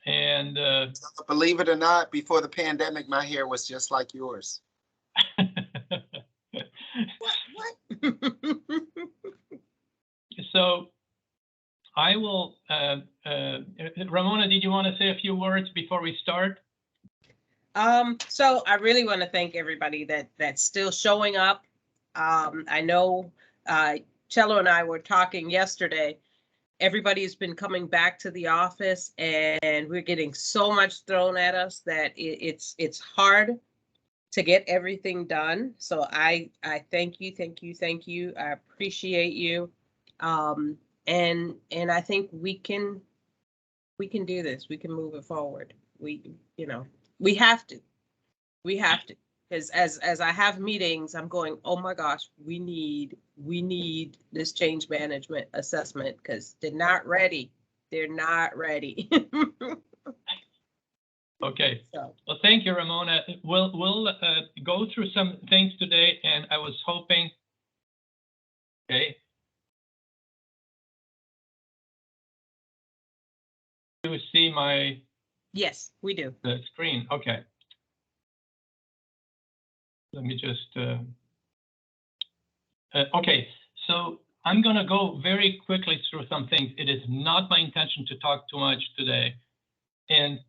And believe it or not, before the pandemic, my hair was just like yours. What? So I will, Ramona, did you want to say a few words before we start? So I really want to thank everybody that's still showing up. I know Cello and I were talking yesterday. Everybody's been coming back to the office, and we're getting so much thrown at us that it's hard to get everything done. So I thank you. I appreciate you. And I think we can do this. We can move it forward. We have to. Because as I have meetings, I'm going, oh my gosh, we need this change management assessment because they're not ready. Okay. So. Well, thank you, Ramona. We'll go through some things today, and I was hoping. Okay. You see my? Yes, we do. The screen. Okay. Let me just. Okay. So I'm going to go very quickly through some things. It is not my intention to talk too much today, and.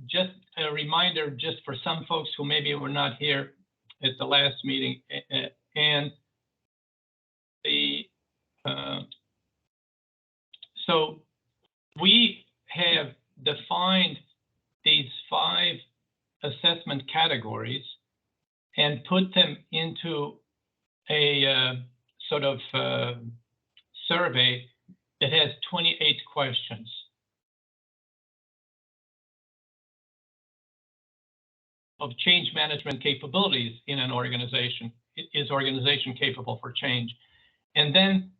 Just a reminder, just for some folks who maybe were not here at the last meeting, and the so we have defined these 5 assessment categories and put them into a sort of survey that has 28 questions. Of change management capabilities in an organization. Is organization capable for change? And then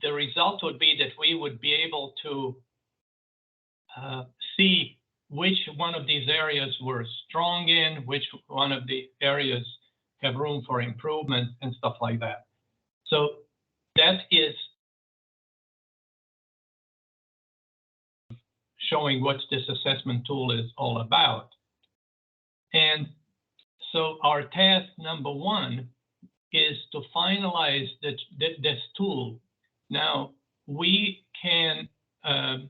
the result would be that we would be able to see which one of these areas we're strong in, which one of the areas have room for improvement and stuff like that. So that is showing what this assessment tool is all about. And so our task number 1 is to finalize this tool. Now we can, I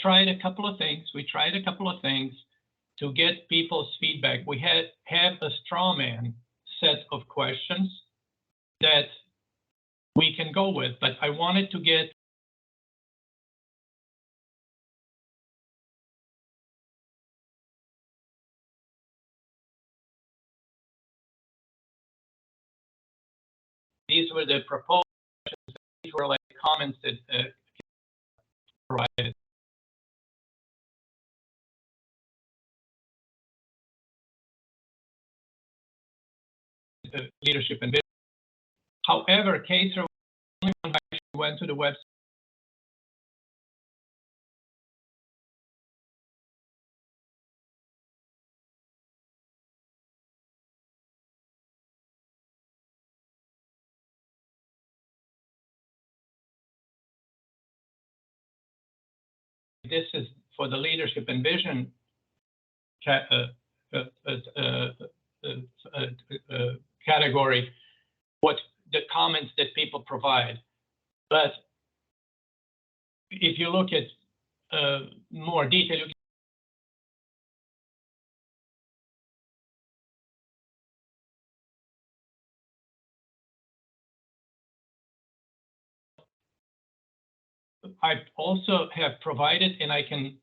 tried a couple of things. We tried a couple of things to get people's feedback. We have a straw man set of questions that we can go with, but I wanted to get these were the proposed questions. These were like comments that provided. Leadership and vision. However, Kaser was the only one who actually went to the website. This is for the leadership and vision category, what the comments that people provide. But if you look at more detail, I also have provided, and I can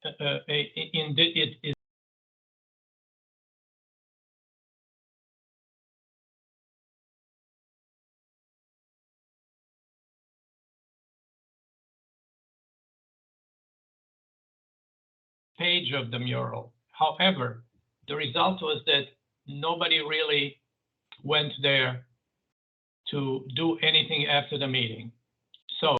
it is page of the mural. However, the result was that nobody really went there to do anything after the meeting. So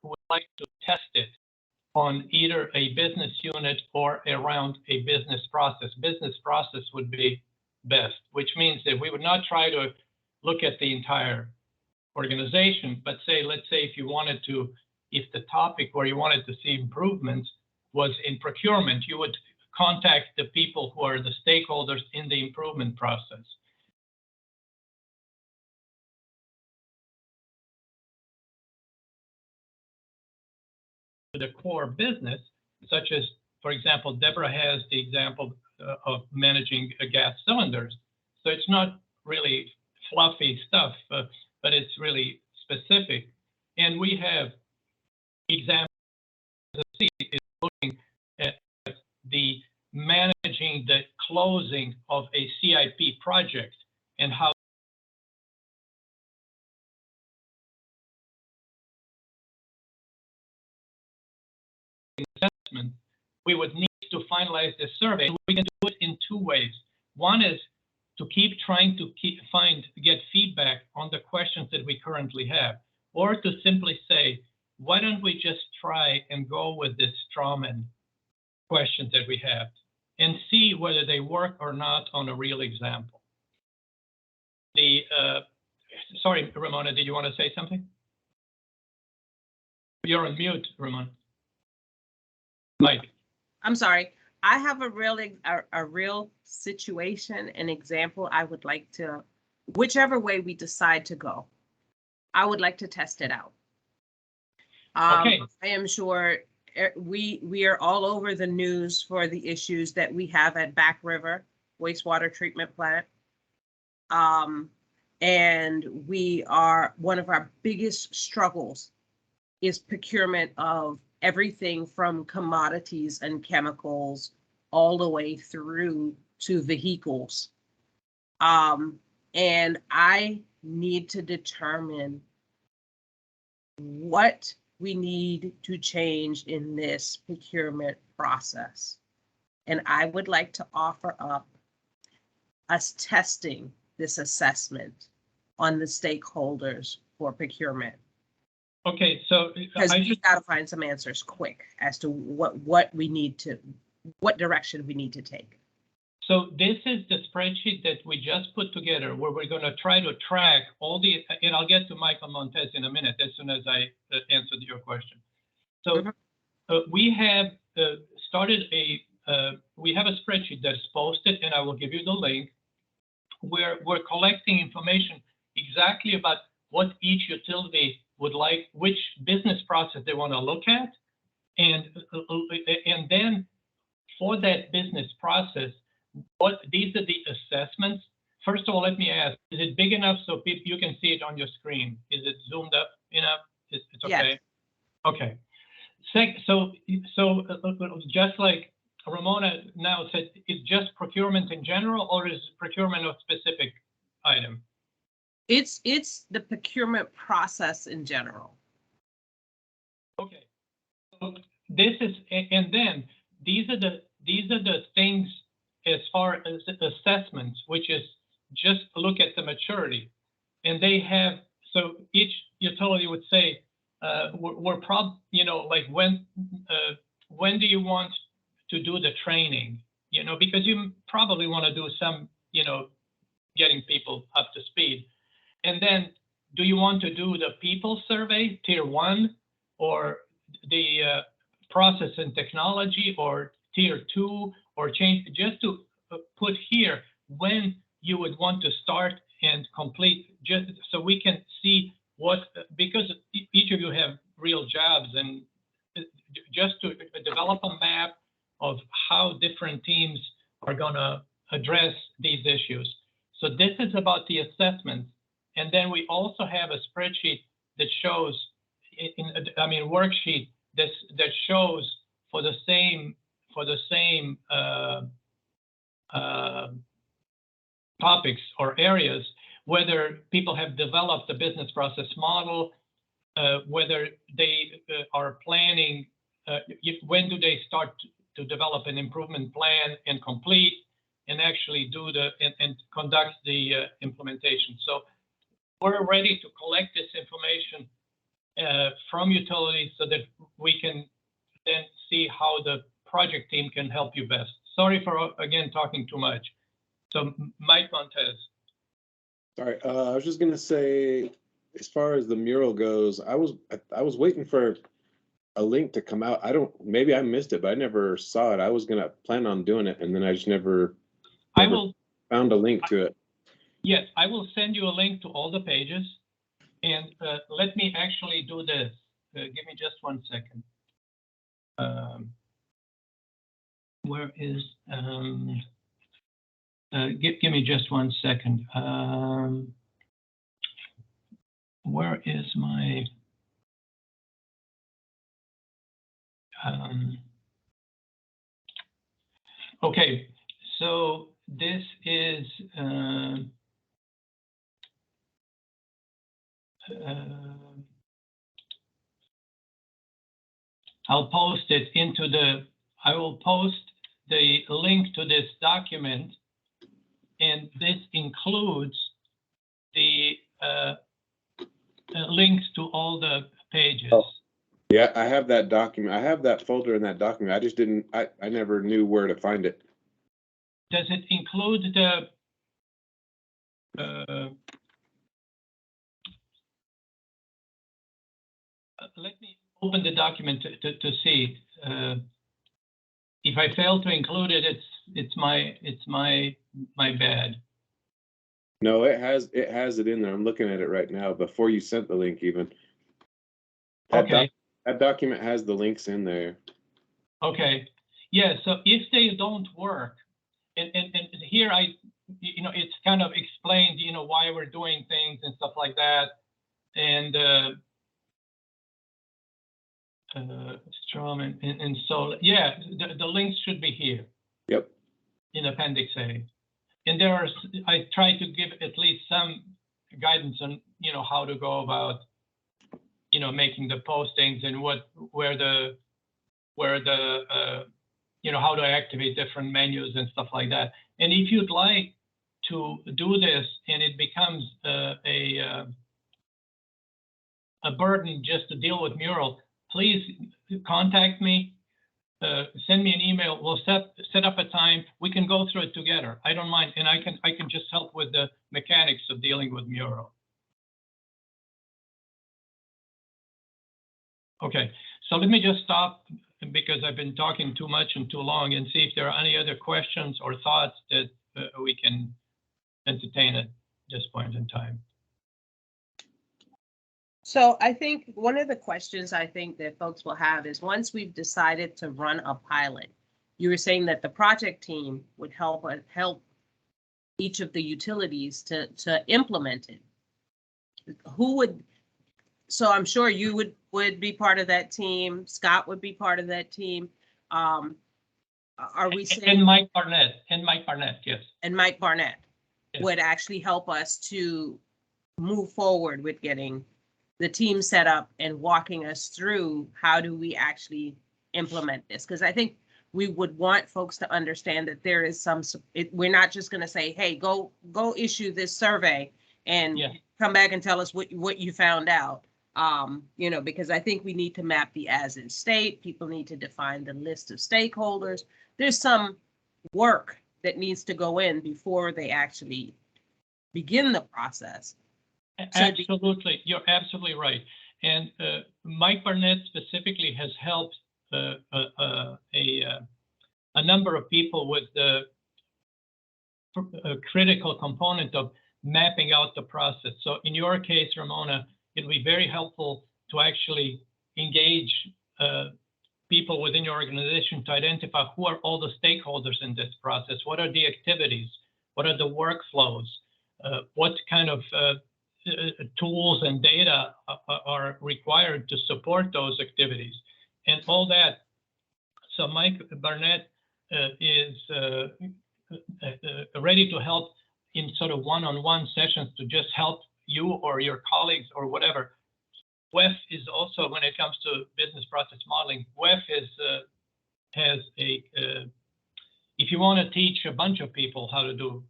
would like to test it on either a business unit or around a business process. Business process would be best, which means that we would not try to look at the entire organization, but let's say if the topic where you wanted to see improvements was in procurement, you would contact the people who are the stakeholders in the improvement process. The core business, such as, for example, Deborah has the example of managing gas cylinders. So it's not really fluffy stuff, but it's really specific. And we have examples is looking at the managing the closing of a CIP project and how assessment, we would need to finalize this survey. We can do it in two ways. One is to keep trying to get feedback on the questions that we currently have, or to simply say, why don't we just try and go with this strawman questions that we have and see whether they work or not on a real example. Sorry, Ramona, did you want to say something? You're on mute, Ramona. Mike. I'm sorry. I have a real situation, an example I would like to, whichever way we decide to go, I would like to test it out. Okay. I am sure we are all over the news for the issues that we have at Back River wastewater treatment plant. And one of our biggest struggles is procurement of everything from commodities and chemicals all the way through to vehicles. And I need to determine what we need to change in this procurement process. And I would like to offer up us testing this assessment on the stakeholders for procurement. Okay, so because we've got to find some answers quick as to what direction we need to take. So this is the spreadsheet that we just put together where we're going to try to track all the, and I'll get to Michael Montez in a minute as soon as I answered your question. So we have started we have a spreadsheet that's posted, and I will give you the link, where we're collecting information exactly about what each utility would like, which business process they want to look at, and then for that business process, these are the assessments. First of all, let me ask, is it big enough so you can see it on your screen? Is it zoomed up enough? It's okay? Yes. Okay. So just like Ramona now said, is just procurement in general, or is procurement of specific item? It's the procurement process in general. Okay. So this is, and then these are the things as far as assessments, which is just look at the maturity, and they have, so each utility would say, like when do you want to do the training? Because you probably want to do some, getting people up to speed. And then, do you want to do the people survey, tier 1, or the process and technology, or tier 2, or change, just to put here when you would want to start and complete, just so we can see because each of you have real jobs, and just to develop a map of how different teams are going to address these issues. So this is about the assessments. And then we also have a spreadsheet that shows, worksheet that shows for the same topics or areas, whether people have developed a business process model, whether they are planning, when do they start to develop an improvement plan and complete, and actually do and conduct the implementation. So we're ready to collect this information from utilities so that we can then see how the project team can help you best. Sorry for, again, talking too much. So Mike Montez. Sorry, I was just gonna say, as far as the mural goes, I was waiting for a link to come out. Maybe I missed it, but I never saw it. I was gonna plan on doing it, and then I just never found a link to it. Yes, I will send you a link to all the pages. And let me actually do this. Give me just 1 second. Where is, give me just 1 second. Where is my, okay, so this is, I'll post it into I will post the link to this document, and this includes the links to all the pages. Oh. Yeah, I have that document. I have that folder in that document. I just didn't, I never knew where to find it. Does it include the let me open the document to see. If I fail to include it, it's my bad. No, it has it in there. I'm looking at it right now before you sent the link even. Okay. That document has the links in there. Okay. Yeah, so if they don't work, and here it's kind of explained, why we're doing things and stuff like that. And Strom and so, yeah, the links should be here. Yep. In Appendix A. And I try to give at least some guidance on, how to go about, making the postings and how to activate different menus and stuff like that. And if you'd like to do this and it becomes a burden just to deal with Mural, please contact me. Send me an email. We'll set up a time. We can go through it together. I don't mind, and I can just help with the mechanics of dealing with Mural. Okay, so let me just stop because I've been talking too much and too long, and see if there are any other questions or thoughts that we can entertain at this point in time. So I think one of the questions I think that folks will have is, once we've decided to run a pilot, you were saying that the project team would help each of the utilities to implement it. So I'm sure you would be part of that team. Scott would be part of that team. Are we saying? And Mike Barnett, yes. And Mike Barnett Yes. would actually help us to move forward with getting the team set up and walking us through how do we actually implement this? Because I think we would want folks to understand that there is we're not just going to say, hey, go issue this survey and come back and tell us what you found out. Because I think we need to map the as in state. People need to define the list of stakeholders. There's some work that needs to go in before they actually begin the process. Absolutely, you're absolutely right. And Mike Barnett specifically has helped a number of people with the critical component of mapping out the process. So in your case, Ramona, it'll be very helpful to actually engage people within your organization to identify who are all the stakeholders in this process. What are the activities? What are the workflows? What kind of tools and data are required to support those activities and all that. So Mike Barnett is ready to help in sort of one-on-one sessions to just help you or your colleagues or whatever. WEF is also, when it comes to business process modeling, WEF has if you want to teach a bunch of people how to do,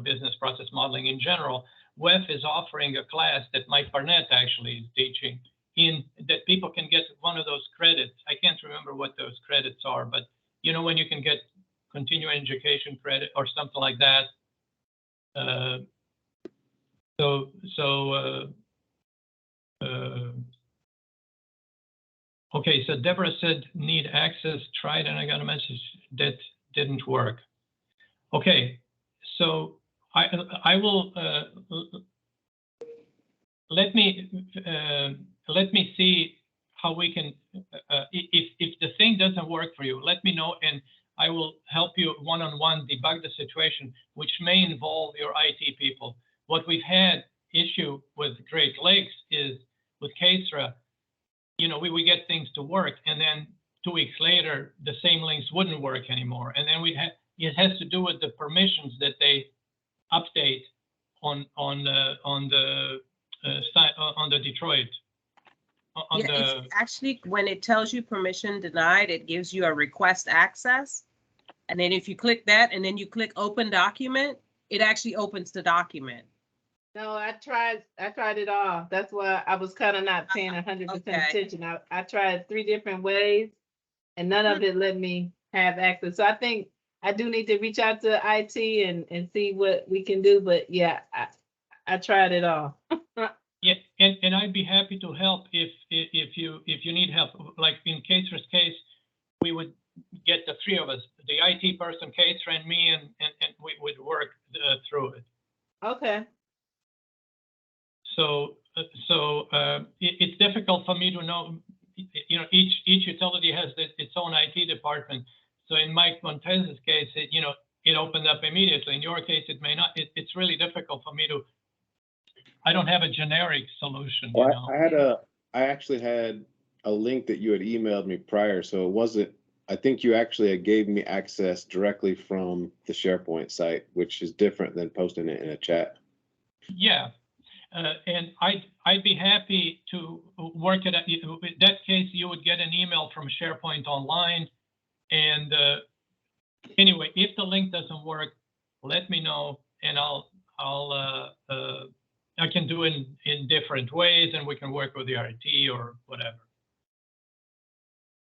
business process modeling in general, WEF is offering a class that Mike Barnett actually is teaching that people can get one of those credits. I can't remember what those credits are, but you know, when you can get continuing education credit or something like that. Okay, so Deborah said need access, tried, and I got a message that didn't work. Okay, so I will let me see how we can if the thing doesn't work for you, let me know and I will help you one-on-one debug the situation, which may involve your IT people. What we've had issue with Great Lakes is with KSRA, you know, we get things to work and then 2 weeks later, the same links wouldn't work anymore. And then it has to do with the permissions that they update on the Detroit. It's actually, when it tells you permission denied, it gives you a request access. And then if you click that and then you click open document, it actually opens the document. No, I tried it all. That's why I was kind of not paying 100% Okay. attention. I tried 3 different ways and none of it let me have access. So I think I do need to reach out to IT and see what we can do. But yeah, I tried it all. Yeah, and I'd be happy to help if you need help. Like in KSRA's case, we would get the 3 of us, the IT person, KSRA, and me, and we would work through it. Okay. So it's difficult for me to know. You know, each utility has its own IT department. So in Mike Montez's case, it opened up immediately. In your case, it may not. It's really difficult for me to. I don't have a generic solution. Well, You know? I actually had a link that you had emailed me prior, so it wasn't. I think you actually gave me access directly from the SharePoint site, which is different than posting it in a chat. Yeah, and I'd be happy to work it out. In that case, you would get an email from SharePoint Online, and anyway, if the link doesn't work, let me know, and I can do it in different ways, and we can work with the RT or whatever.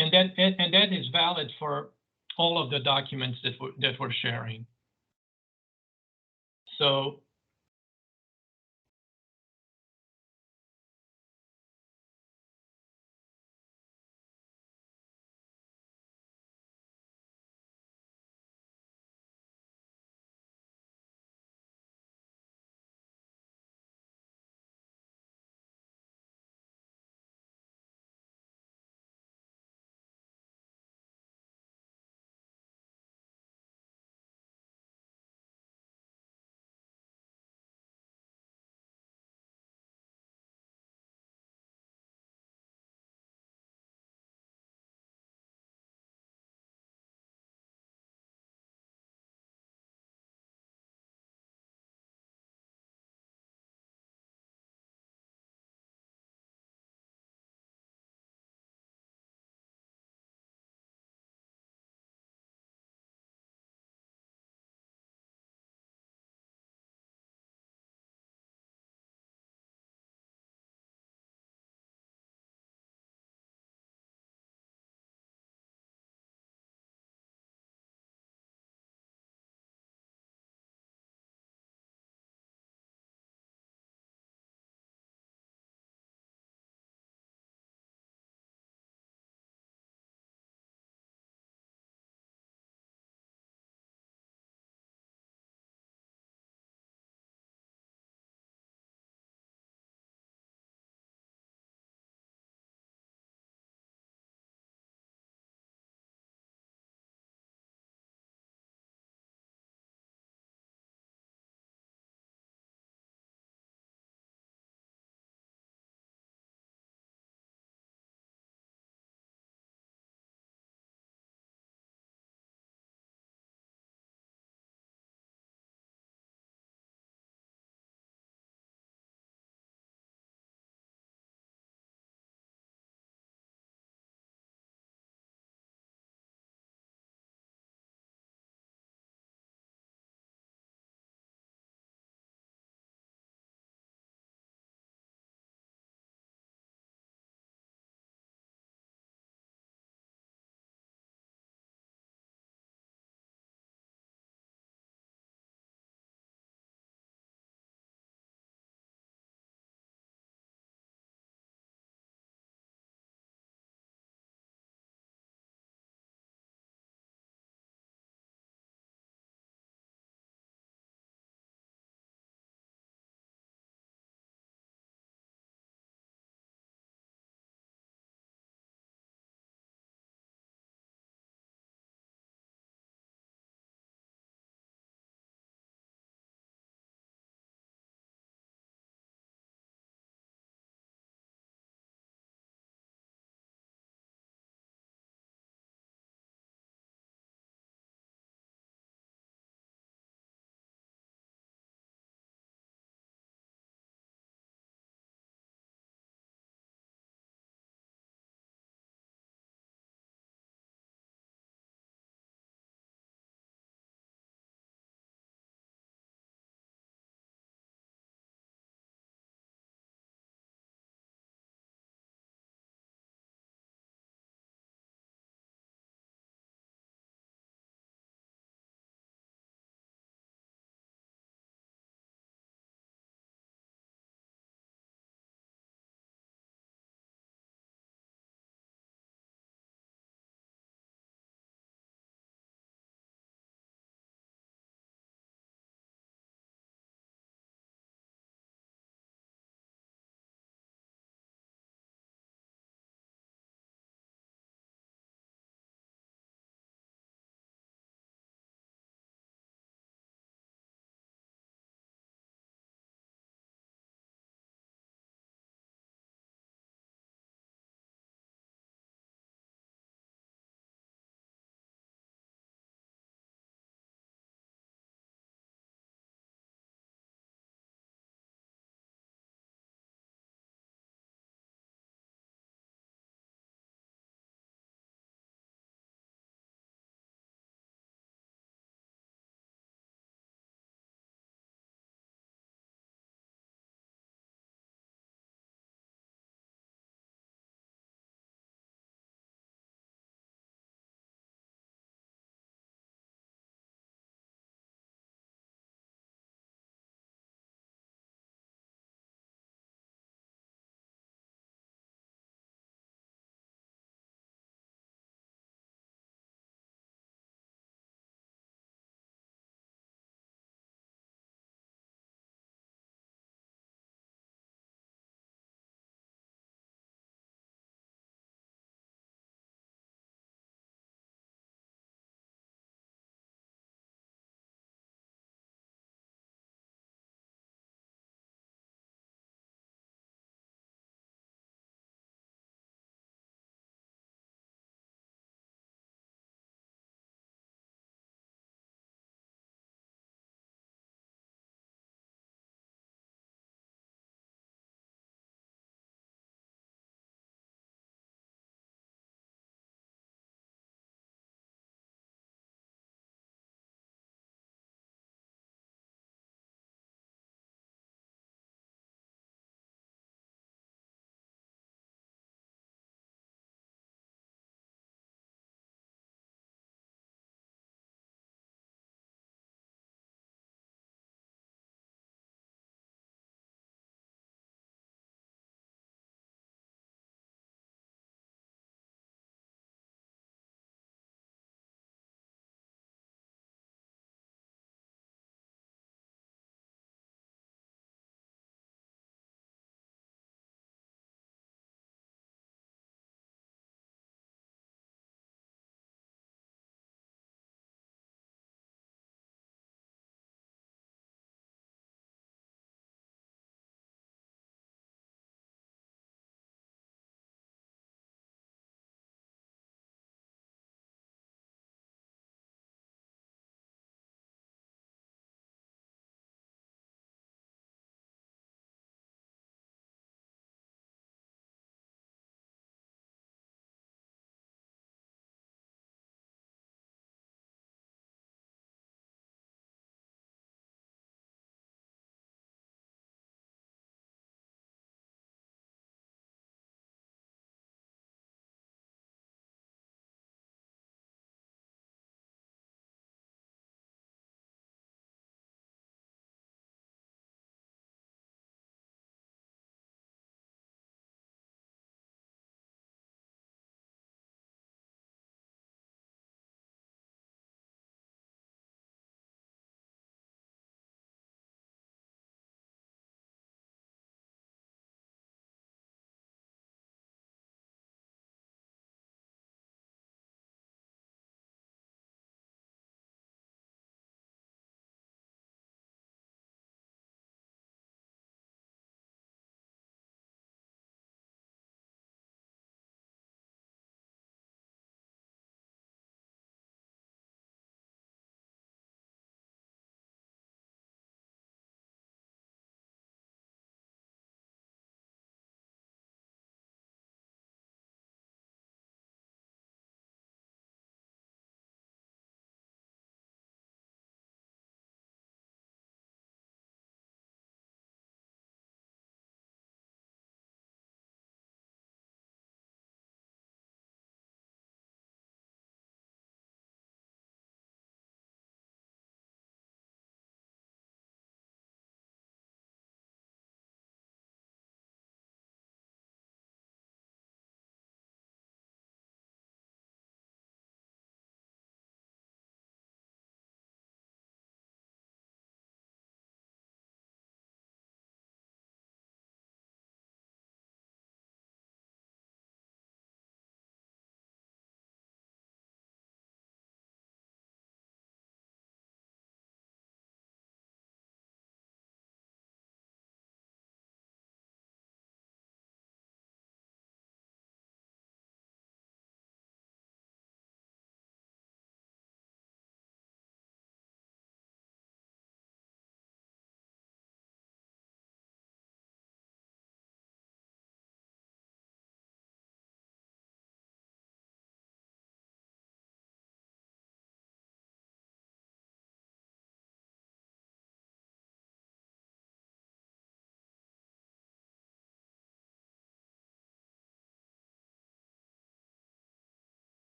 And that is valid for all of the documents that we're sharing. So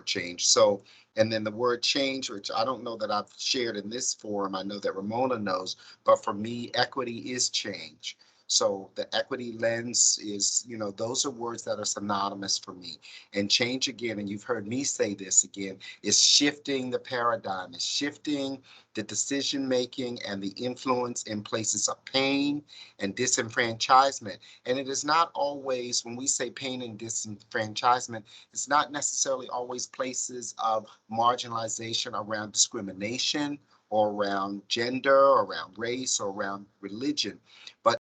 change. So, and then the word change, which I don't know that I've shared in this forum, I know that Ramona knows, but for me, equity is change. So the equity lens is, you know, those are words that are synonymous for me. And change, again, and you've heard me say this again, is shifting the paradigm, is shifting the decision making and the influence in places of pain and disenfranchisement. And it is not always, when we say pain and disenfranchisement, it's not necessarily always places of marginalization around discrimination or around gender, or around race, or around religion, but